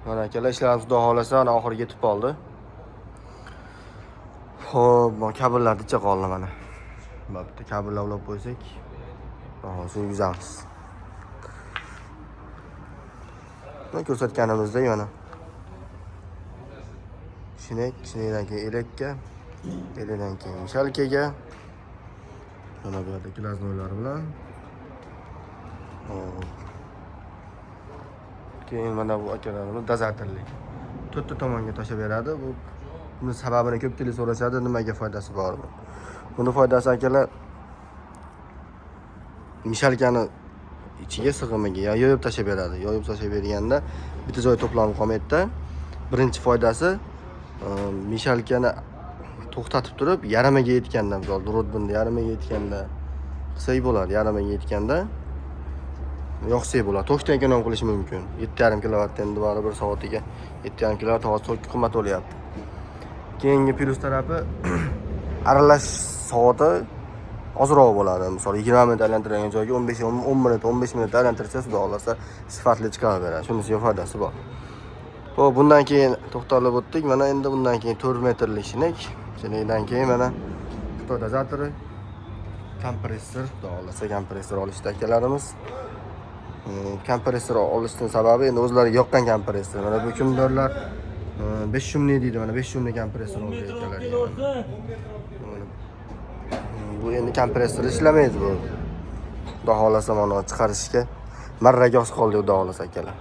Mana akalar ishlarimiz xudo xolasa ana oxiriga yetib qoldi. Xo'p, bu kabellarni icha qoldi mana. Bo'pti, kabellar ulab qo'ysak, hozir yuzamiz. Mana ko'rsatganimizdek mana. Shinakdan keyin elakka, elakdan keyin mishalkaga. Mana bu yerda glaznoylar bilan. Hop. Keyin mana bu akalarimiz dozatorlik. To'rtta tomonga tashab beradi. Buni sababini ko'pchilik so'rashadi, nimaga foydasi bor bu? Buni foydasi akalar mishalkani ichiga sig'imiga yoyib tashab beradi. Yoyib tashab berganda bitta joy to'planib qolmaydi-da. Birinchi foydasi mishalkani to'xtatib turib, yarimiga yetganda, misol rodbinni yarimiga yetganda qilsak bo'ladi, yarimiga yetganda yoqsak bo'ladi. To'xtagan keyin ham qilish mumkin. 7,5 kW endi baribir soatiga 7,5 kW hozir qimmat bo'lyapti. Keyingi plyus tarafi aralash soati ozroq bo'ladi. Misol 20 minut aylantirgan joyga 10 minut, 15 minut aylantirsa, xudo xolasa sifatli chiqaraveradi. Shunisiga foydasi bor. Xo'p, bundan keyin to'xtalib o'tdik. Mana endi bundan keyin 4 metrlik shinak. Shinakdan keyin mana Xitoy dozatori, kompressor, xudo xolasa kompressor olishdi akalarimiz. Kompressor olishning sababi endi o'zlariga yoqqan kompressor. Mana bu kimlarlar 5 shumli deydi. Mana 5 shumli kompressor oldi akalarga. Bu endi kompressor ishlamaydi bu. Xudo xolasa mana chiqarishga marraga oz qoldi, xudo xolasa akalar.